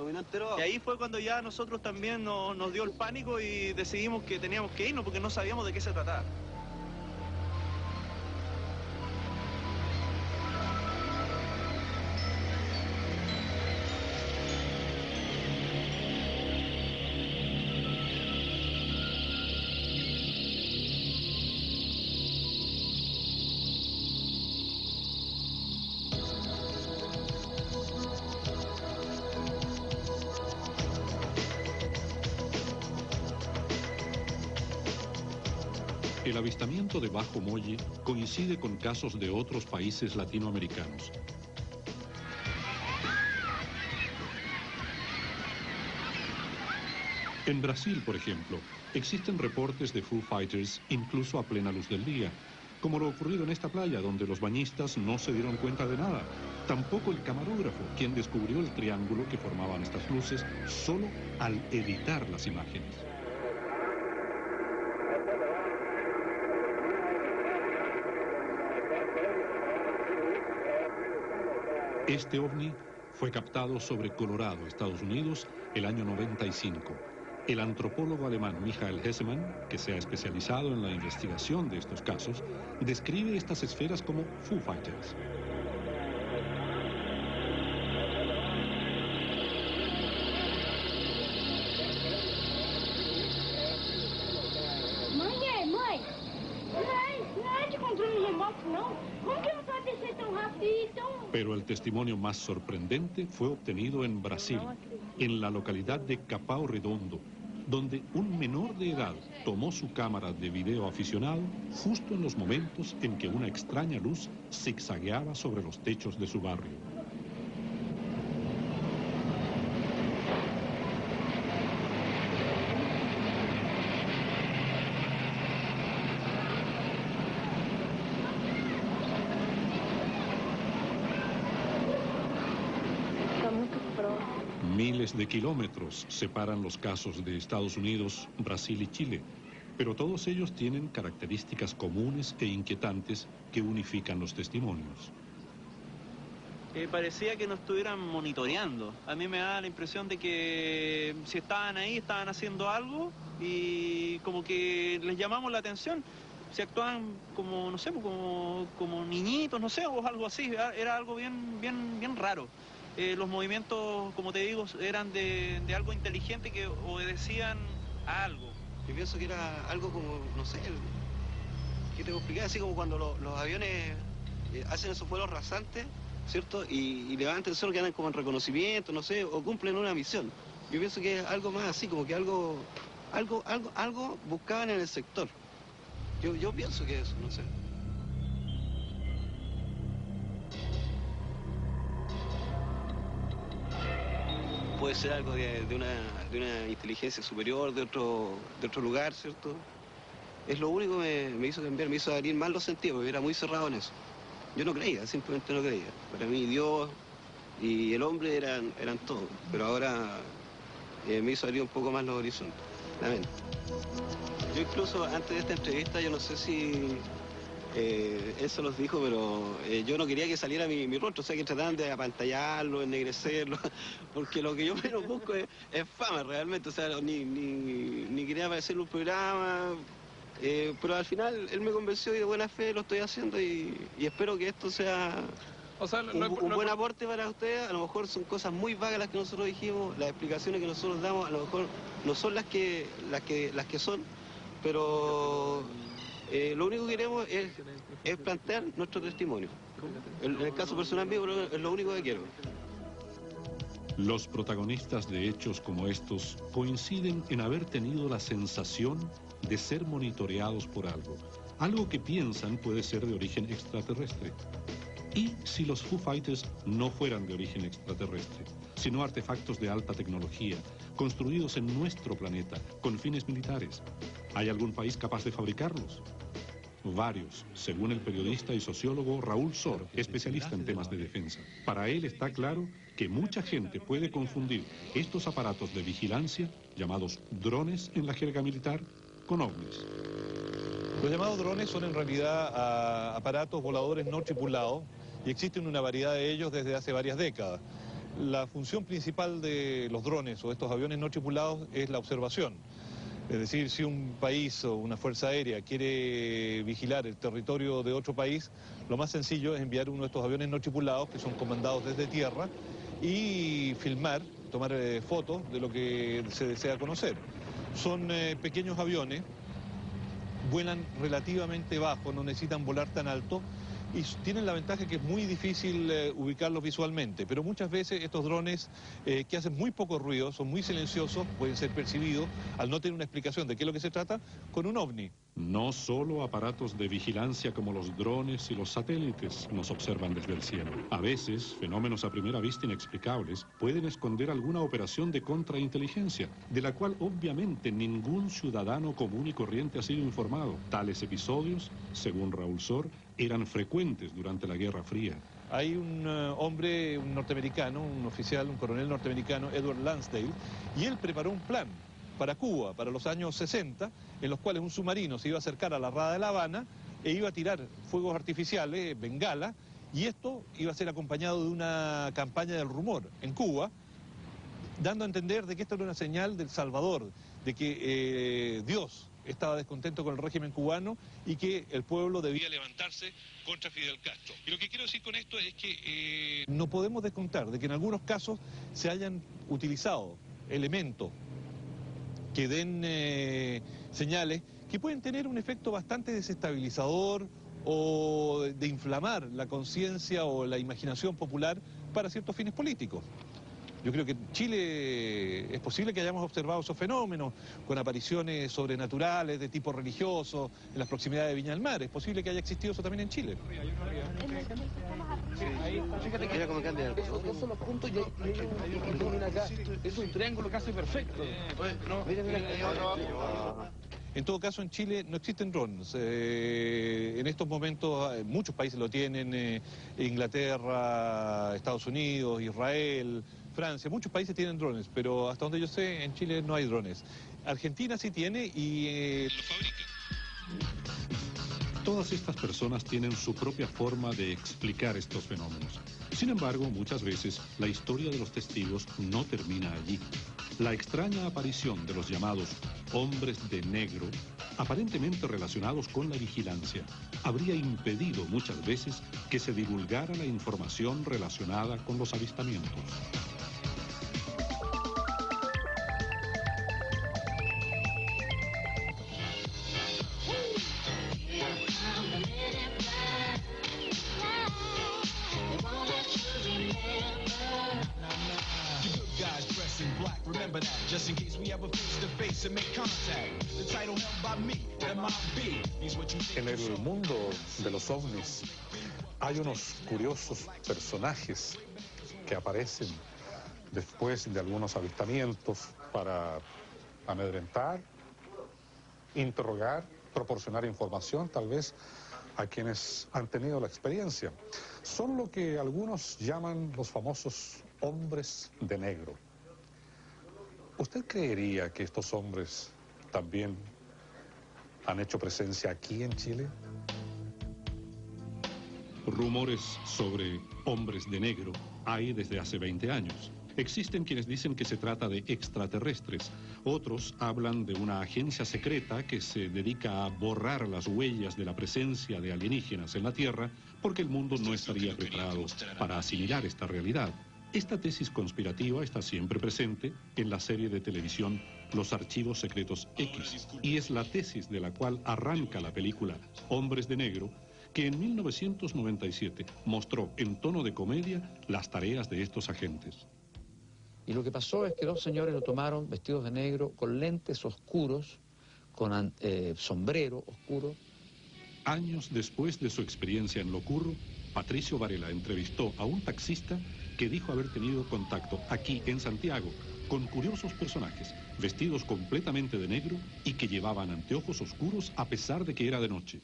Y ahí fue cuando ya nosotros también nos dio el pánico y decidimos que teníamos que irnos porque no sabíamos de qué se trataba. El avistamiento de Bajo Molle coincide con casos de otros países latinoamericanos. En Brasil, por ejemplo, existen reportes de Foo Fighters incluso a plena luz del día, como lo ocurrido en esta playa donde los bañistas no se dieron cuenta de nada. Tampoco el camarógrafo, quien descubrió el triángulo que formaban estas luces solo al editar las imágenes. Este ovni fue captado sobre Colorado, Estados Unidos, el año 95. El antropólogo alemán Michael Hessemann, que se ha especializado en la investigación de estos casos, describe estas esferas como Foo Fighters. Mãe, não é de controle remoto, não. Como que ela pode descer tão rápido e tão... Pero el testimonio más sorprendente fue obtenido en Brasil, en la localidad de Capão Redondo, donde un menor de edad tomó su cámara de video aficionado justo en los momentos en que una extraña luz zigzagueaba sobre los techos de su barrio. Miles de kilómetros separan los casos de Estados Unidos, Brasil y Chile, pero todos ellos tienen características comunes e inquietantes que unifican los testimonios. Parecía que nos estuvieran monitoreando. A mí me da la impresión de que si estaban ahí, estaban haciendo algo y como que les llamamos la atención. si actuaban como, no sé, como niñitos, no sé, o algo así, era algo bien raro. Los movimientos, como te digo, eran de algo inteligente que obedecían a algo. Yo pienso que era algo como, no sé, ¿qué te puedo explicar? Así como cuando los aviones hacen esos vuelos rasantes, ¿cierto? Y levantan el suelo, que andan como en reconocimiento, no sé, o cumplen una misión. Yo pienso que es algo más así, como que algo buscaban en el sector. Yo pienso que eso, no sé. Puede ser algo de una inteligencia superior, de otro lugar, ¿cierto? Es lo único que me hizo cambiar, me hizo abrir más los sentidos, porque era muy cerrado en eso. Yo no creía, simplemente no creía. Para mí Dios y el hombre eran todo, pero ahora me hizo abrir un poco más los horizontes, la mente. Yo incluso antes de esta entrevista, yo no sé si eso los dijo, pero yo no quería que saliera mi rostro, o sea, que trataban de apantallarlo, ennegrecerlo, porque lo que yo menos busco es fama realmente, o sea, ni quería aparecer en un programa, pero al final él me convenció y de buena fe lo estoy haciendo y espero que esto sea un buen aporte para ustedes. A lo mejor son cosas muy vagas las que nosotros dijimos, las explicaciones que nosotros damos a lo mejor no son las que son, pero lo único que queremos es plantear nuestro testimonio. En el caso personal mío, es lo único que quiero. Los protagonistas de hechos como estos coinciden en haber tenido la sensación de ser monitoreados por algo que piensan puede ser de origen extraterrestre. ¿Y si los Foo Fighters no fueran de origen extraterrestre, sino artefactos de alta tecnología, construidos en nuestro planeta, con fines militares? ¿Hay algún país capaz de fabricarlos? Varios, según el periodista y sociólogo Raúl Sor, especialista en temas de defensa. Para él está claro que mucha gente puede confundir estos aparatos de vigilancia, llamados drones en la jerga militar, con ovnis. Los llamados drones son en realidad aparatos voladores no tripulados y existen una variedad de ellos desde hace varias décadas. La función principal de los drones o estos aviones no tripulados es la observación. Es decir, si un país o una fuerza aérea quiere vigilar el territorio de otro país, lo más sencillo es enviar uno de estos aviones no tripulados que son comandados desde tierra y filmar, tomar fotos de lo que se desea conocer. Son pequeños aviones, vuelan relativamente bajo, no necesitan volar tan alto y tienen la ventaja que es muy difícil ubicarlos visualmente, pero muchas veces estos drones que hacen muy poco ruido, son muy silenciosos, pueden ser percibidos al no tener una explicación de qué es lo que se trata con un ovni. No solo aparatos de vigilancia como los drones y los satélites nos observan desde el cielo. A veces, fenómenos a primera vista inexplicables pueden esconder alguna operación de contrainteligencia, de la cual obviamente ningún ciudadano común y corriente ha sido informado. Tales episodios, según Raúl Sor, eran frecuentes durante la Guerra Fría. Hay un hombre, un norteamericano, un oficial, un coronel norteamericano, Edward Lansdale, y él preparó un plan para Cuba, para los años 60, en los cuales un submarino se iba a acercar a la rada de La Habana e iba a tirar fuegos artificiales, bengala, y esto iba a ser acompañado de una campaña del rumor en Cuba, dando a entender de que esto era una señal del Salvador, de que Dios estaba descontento con el régimen cubano y que el pueblo debía levantarse contra Fidel Castro. Y lo que quiero decir con esto es que no podemos descontar de que en algunos casos se hayan utilizado elementos que den señales que pueden tener un efecto bastante desestabilizador o de inflamar la conciencia o la imaginación popular para ciertos fines políticos. Yo creo que en Chile es posible que hayamos observado esos fenómenos con apariciones sobrenaturales de tipo religioso en las proximidades de Viña del Mar. Es posible que haya existido eso también en Chile. Fíjate que esos son los puntos y acá. Es un triángulo casi perfecto. En todo caso, en Chile no existen drones. En estos momentos muchos países lo tienen, Inglaterra, Estados Unidos, Israel, Francia, muchos países tienen drones, pero hasta donde yo sé, en Chile no hay drones. Argentina sí tiene y lo fabrica. Todas estas personas tienen su propia forma de explicar estos fenómenos. Sin embargo, muchas veces la historia de los testigos no termina allí. La extraña aparición de los llamados hombres de negro, aparentemente relacionados con la vigilancia, habría impedido muchas veces que se divulgara la información relacionada con los avistamientos. En el mundo de los ovnis hay unos curiosos personajes que aparecen después de algunos avistamientos para amedrentar, interrogar, proporcionar información tal vez a quienes han tenido la experiencia. Son lo que algunos llaman los famosos hombres de negro. ¿Usted creería que estos hombres también han hecho presencia aquí en Chile? Rumores sobre hombres de negro hay desde hace 20 años. Existen quienes dicen que se trata de extraterrestres. Otros hablan de una agencia secreta que se dedica a borrar las huellas de la presencia de alienígenas en la Tierra porque el mundo no estaría preparado para asimilar esta realidad. Esta tesis conspirativa está siempre presente en la serie de televisión Los Archivos Secretos X, y es la tesis de la cual arranca la película Hombres de Negro, que en 1997 mostró en tono de comedia las tareas de estos agentes. Y lo que pasó es que dos señores lo tomaron vestidos de negro, con lentes oscuros, con sombrero oscuro. Años después de su experiencia en Locurro, Patricio Varela entrevistó a un taxista que dijo haber tenido contacto aquí en Santiago con curiosos personajes, vestidos completamente de negro y que llevaban anteojos oscuros a pesar de que era de noche.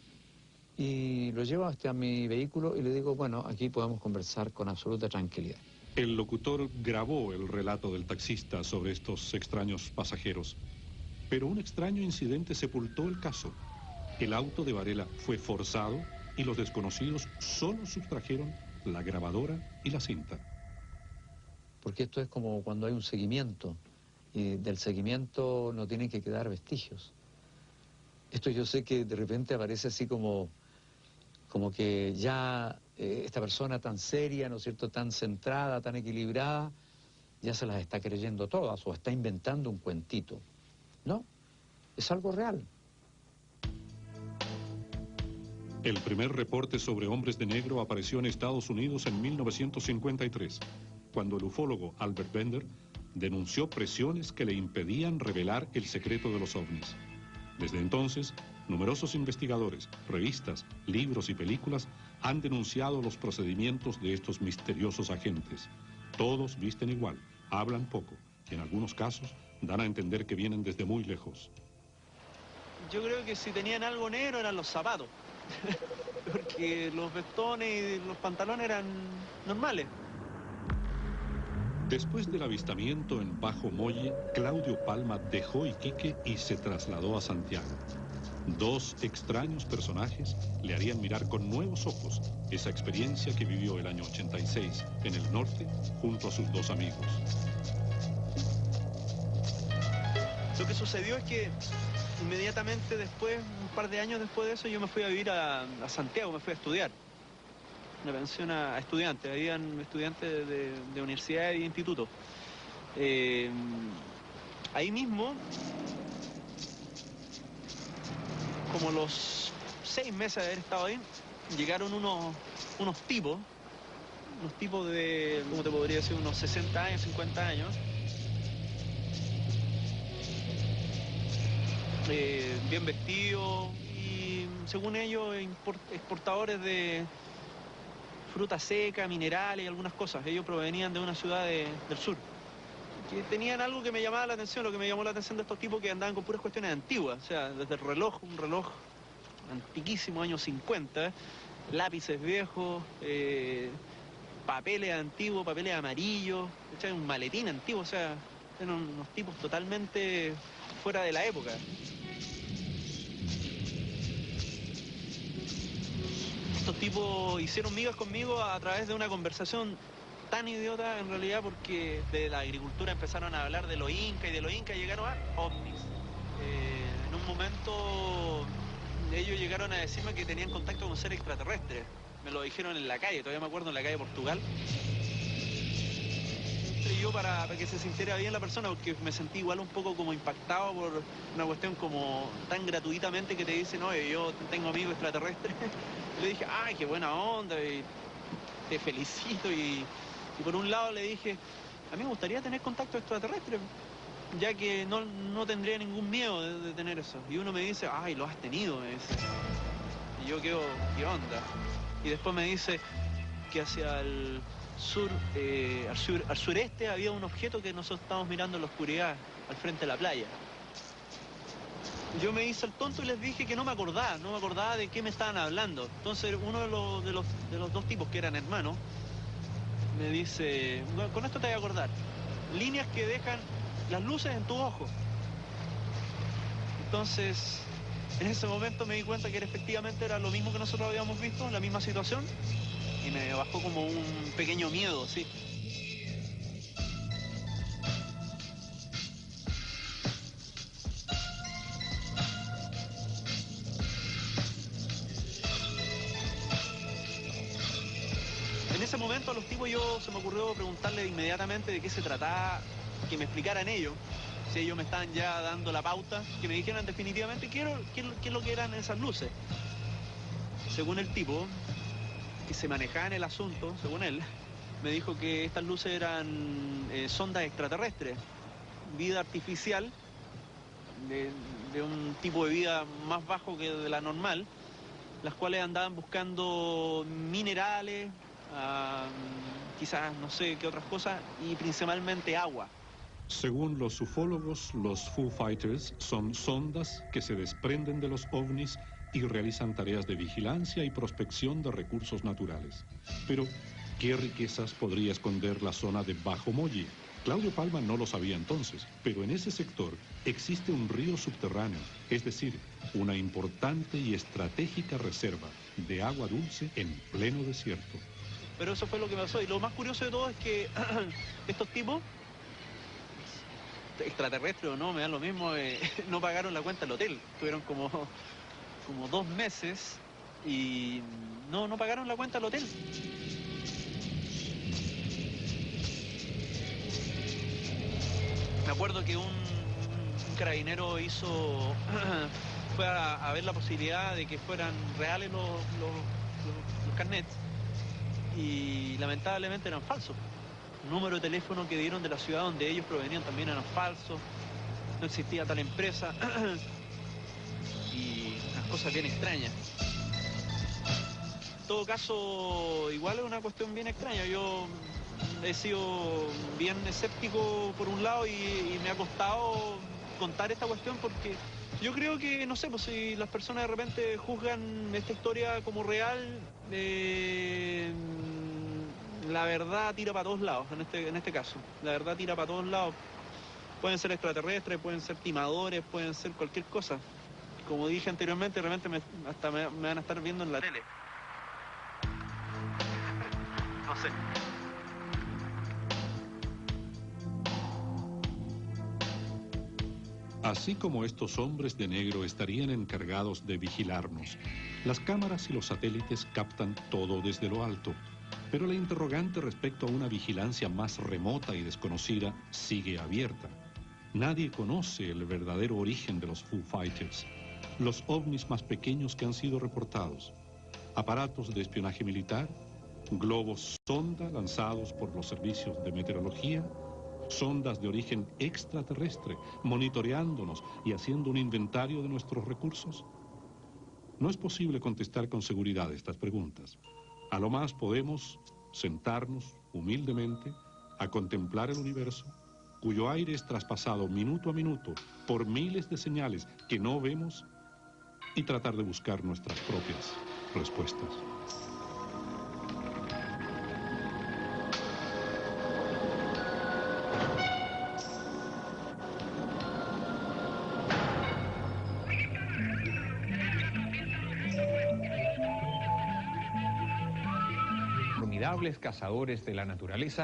Y lo llevo hasta mi vehículo y le digo, bueno, aquí podemos conversar con absoluta tranquilidad. El locutor grabó el relato del taxista sobre estos extraños pasajeros, pero un extraño incidente sepultó el caso. El auto de Varela fue forzado y los desconocidos solo sustrajeron la grabadora y la cinta. Porque esto es como cuando hay un seguimiento, y del seguimiento no tienen que quedar vestigios. Esto yo sé que de repente aparece así como que ya esta persona tan seria, ¿no es cierto?, tan centrada, tan equilibrada, ya se las está creyendo todas o está inventando un cuentito. No, es algo real. El primer reporte sobre hombres de negro apareció en Estados Unidos en 1953, cuando el ufólogo Albert Bender denunció presiones que le impedían revelar el secreto de los ovnis. Desde entonces, numerosos investigadores, revistas, libros y películas han denunciado los procedimientos de estos misteriosos agentes. Todos visten igual, hablan poco, y en algunos casos dan a entender que vienen desde muy lejos. Yo creo que si tenían algo negro eran los zapatos, porque los vestones y los pantalones eran normales. Después del avistamiento en Bajo Molle, Claudio Palma dejó Iquique y se trasladó a Santiago. Dos extraños personajes le harían mirar con nuevos ojos esa experiencia que vivió el año 86 en el norte junto a sus dos amigos. Lo que sucedió es que inmediatamente después, un par de años después de eso, yo me fui a vivir a Santiago, me fui a estudiar. Una pensión a estudiantes, habían estudiantes de universidad y de instituto. Ahí mismo, como los 6 meses de haber estado ahí, llegaron unos tipos de, ¿cómo te podría decir?, unos 60 años, 50 años, bien vestidos y, según ellos, exportadores de fruta seca, minerales y algunas cosas. Ellos provenían de una ciudad del sur, que tenían algo que me llamaba la atención. Lo que me llamó la atención de estos tipos, que andaban con puras cuestiones antiguas, o sea, desde el reloj, un reloj antiquísimo, años 50, lápices viejos, papeles antiguos, papeles amarillos, un maletín antiguo, o sea, eran unos tipos totalmente fuera de la época. Estos tipos hicieron migas conmigo a través de una conversación tan idiota, en realidad, porque de la agricultura empezaron a hablar de los incas, y de los incas llegaron a ovnis. un momento ellos llegaron a decirme que tenían contacto con seres extraterrestres. Me lo dijeron en la calle, todavía me acuerdo, en la calle Portugal. Y yo para que se sintiera bien la persona, porque me sentí igual un poco como impactado por una cuestión como tan gratuitamente que te dicen, oye, yo tengo amigos extraterrestres. Le dije, ay, qué buena onda, y te felicito. Y por un lado le dije, a mí me gustaría tener contacto extraterrestre, ya que no tendría ningún miedo de tener eso. Y uno me dice, ay, lo has tenido, me dice. Y yo quedo, ¿qué onda? Y después me dice que hacia el sur, al sureste había un objeto que nosotros estábamos mirando en la oscuridad, al frente de la playa. Yo me hice el tonto y les dije que no me acordaba de qué me estaban hablando. Entonces uno de los dos tipos que eran hermanos me dice, con esto te voy a acordar, líneas que dejan las luces en tu ojo. Entonces, en ese momento me di cuenta que efectivamente era lo mismo que nosotros habíamos visto, la misma situación, y me bajó como un pequeño miedo, sí. En ese momento a los tipos se me ocurrió preguntarle inmediatamente de qué se trataba, que me explicaran ellos, si ellos me estaban ya dando la pauta, que me dijeran definitivamente qué es lo que eran esas luces. Según el tipo, que se manejaba en el asunto, según él, me dijo que estas luces eran sondas extraterrestres, vida artificial, de un tipo de vida más bajo que de la normal, las cuales andaban buscando minerales, quizás no sé qué otras cosas, y principalmente agua. Según los ufólogos, los Foo Fighters son sondas que se desprenden de los ovnis y realizan tareas de vigilancia y prospección de recursos naturales. Pero, ¿qué riquezas podría esconder la zona de Bajo Molle? Claudio Palma no lo sabía entonces, pero en ese sector existe un río subterráneo, es decir, una importante y estratégica reserva de agua dulce en pleno desierto. Pero eso fue lo que pasó, y lo más curioso de todo es que estos tipos, extraterrestres o no, me dan lo mismo, no pagaron la cuenta del hotel. Tuvieron como 2 meses y no pagaron la cuenta del hotel. Me acuerdo que un carabinero fue a ver la posibilidad de que fueran reales los carnets, y lamentablemente eran falsos. El número de teléfono que dieron de la ciudad donde ellos provenían también eran falsos, no existía tal empresa, y unas cosas bien extrañas. En todo caso, igual es una cuestión bien extraña. Yo he sido bien escéptico por un lado y me ha costado contar esta cuestión porque yo creo que, no sé, pues si las personas de repente juzgan esta historia como real, la verdad tira para todos lados, en este caso. La verdad tira para todos lados. Pueden ser extraterrestres, pueden ser timadores, pueden ser cualquier cosa. Como dije anteriormente, de repente hasta me van a estar viendo en la tele. No sé. Así como estos hombres de negro estarían encargados de vigilarnos, las cámaras y los satélites captan todo desde lo alto. Pero la interrogante respecto a una vigilancia más remota y desconocida sigue abierta. Nadie conoce el verdadero origen de los Foo Fighters, los ovnis más pequeños que han sido reportados, aparatos de espionaje militar, globos sonda lanzados por los servicios de meteorología, sondas de origen extraterrestre monitoreándonos y haciendo un inventario de nuestros recursos. No es posible contestar con seguridad estas preguntas. A lo más podemos sentarnos humildemente a contemplar el universo, cuyo aire es traspasado minuto a minuto por miles de señales que no vemos, y tratar de buscar nuestras propias respuestas. Formidables cazadores de la naturaleza